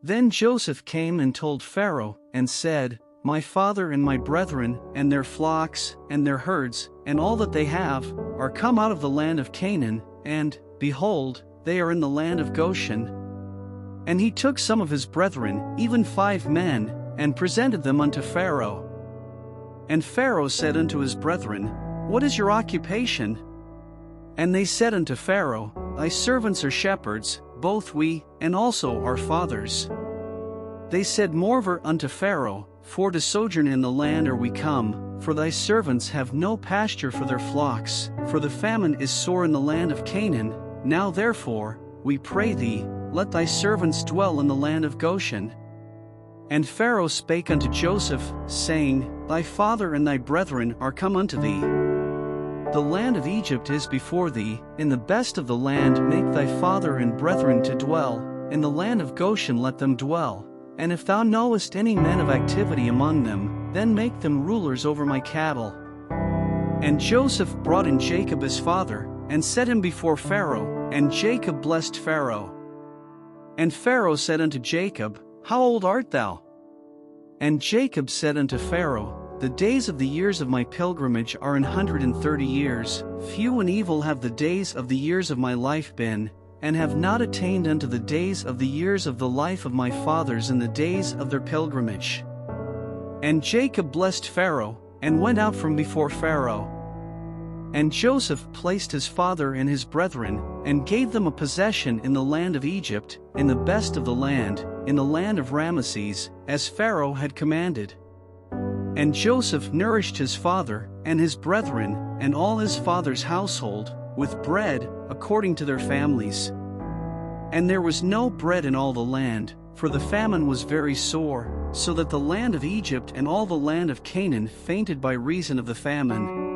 Then Joseph came and told Pharaoh, and said, My father and my brethren, and their flocks, and their herds, and all that they have, are come out of the land of Canaan, and, behold, they are in the land of Goshen. And he took some of his brethren, even 5 men, and presented them unto Pharaoh. And Pharaoh said unto his brethren, What is your occupation? And they said unto Pharaoh, Thy servants are shepherds, both we, and also our fathers. They said moreover unto Pharaoh, For to sojourn in the land are we come, for thy servants have no pasture for their flocks, for the famine is sore in the land of Canaan. Now therefore, we pray thee, let thy servants dwell in the land of Goshen. And Pharaoh spake unto Joseph, saying, Thy father and thy brethren are come unto thee. The land of Egypt is before thee, in the best of the land make thy father and brethren to dwell, in the land of Goshen let them dwell, and if thou knowest any men of activity among them, then make them rulers over my cattle. And Joseph brought in Jacob his father, and set him before Pharaoh, and Jacob blessed Pharaoh. And Pharaoh said unto Jacob, How old art thou? And Jacob said unto Pharaoh, The days of the years of my pilgrimage are 130 years, few and evil have the days of the years of my life been, and have not attained unto the days of the years of the life of my fathers in the days of their pilgrimage. And Jacob blessed Pharaoh, and went out from before Pharaoh. And Joseph placed his father and his brethren, and gave them a possession in the land of Egypt, in the best of the land, in the land of Ramesses, as Pharaoh had commanded. And Joseph nourished his father, and his brethren, and all his father's household, with bread, according to their families. And there was no bread in all the land, for the famine was very sore, so that the land of Egypt and all the land of Canaan fainted by reason of the famine.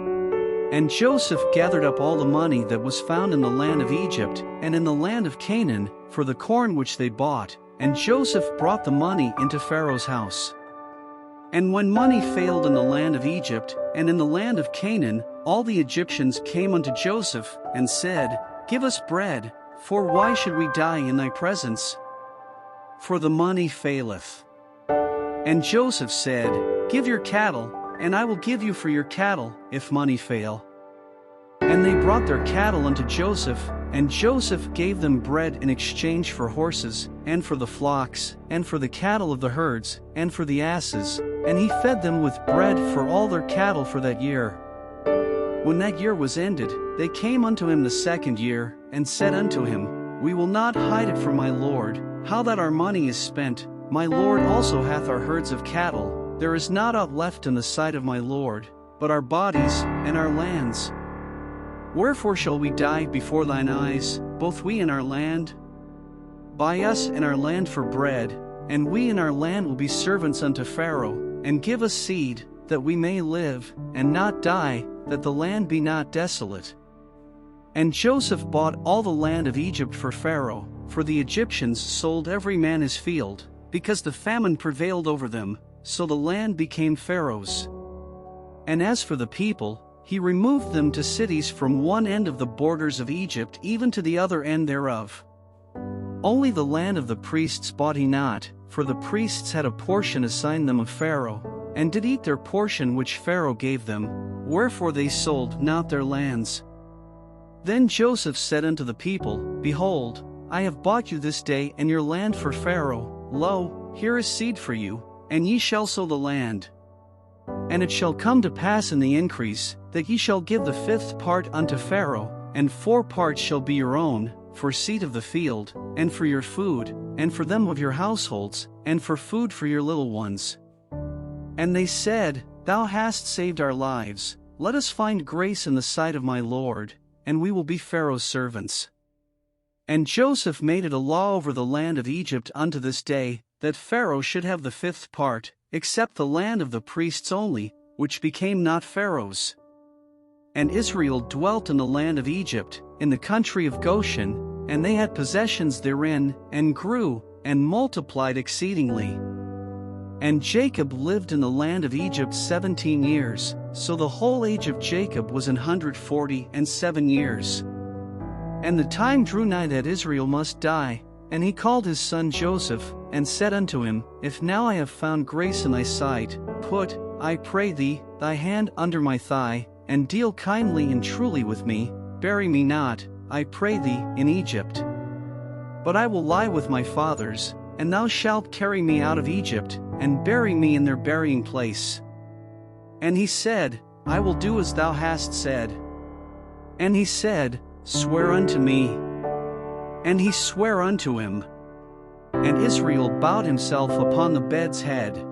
And Joseph gathered up all the money that was found in the land of Egypt, and in the land of Canaan, for the corn which they bought, and Joseph brought the money into Pharaoh's house. And when money failed in the land of Egypt, and in the land of Canaan, all the Egyptians came unto Joseph, and said, Give us bread, for why should we die in thy presence? For the money faileth. And Joseph said, Give your cattle, and I will give you for your cattle, if money fail. And they brought their cattle unto Joseph, and Joseph gave them bread in exchange for horses, and for the flocks, and for the cattle of the herds, and for the asses, and he fed them with bread for all their cattle for that year. When that year was ended, they came unto him the 2nd year, and said unto him, We will not hide it from my lord, how that our money is spent, my lord also hath our herds of cattle, there is not aught left in the sight of my lord, but our bodies, and our lands. Wherefore shall we die before thine eyes, both we and our land? Buy us and our land for bread, and we and our land will be servants unto Pharaoh, and give us seed, that we may live, and not die, that the land be not desolate. And Joseph bought all the land of Egypt for Pharaoh, for the Egyptians sold every man his field, because the famine prevailed over them, so the land became Pharaoh's. And as for the people, he removed them to cities from one end of the borders of Egypt even to the other end thereof. Only the land of the priests bought he not, for the priests had a portion assigned them of Pharaoh, and did eat their portion which Pharaoh gave them, wherefore they sold not their lands. Then Joseph said unto the people, Behold, I have bought you this day and your land for Pharaoh, lo, here is seed for you, and ye shall sow the land. And it shall come to pass in the increase, that ye shall give the 5th part unto Pharaoh, and 4 parts shall be your own, for seed of the field, and for your food, and for them of your households, and for food for your little ones. And they said, Thou hast saved our lives, let us find grace in the sight of my lord, and we will be Pharaoh's servants. And Joseph made it a law over the land of Egypt unto this day, that Pharaoh should have the 5th part, except the land of the priests only, which became not Pharaoh's. And Israel dwelt in the land of Egypt, in the country of Goshen, and they had possessions therein, and grew, and multiplied exceedingly. And Jacob lived in the land of Egypt 17 years, so the whole age of Jacob was 147 years. And the time drew nigh that Israel must die, And he called his son Joseph, and said unto him, If now I have found grace in thy sight, put, I pray thee, thy hand under my thigh, and deal kindly and truly with me, bury me not, I pray thee, in Egypt. But I will lie with my fathers, and thou shalt carry me out of Egypt, and bury me in their burying place. And he said, I will do as thou hast said. And he said, Swear unto me. And he sware unto him. And Israel bowed himself upon the bed's head.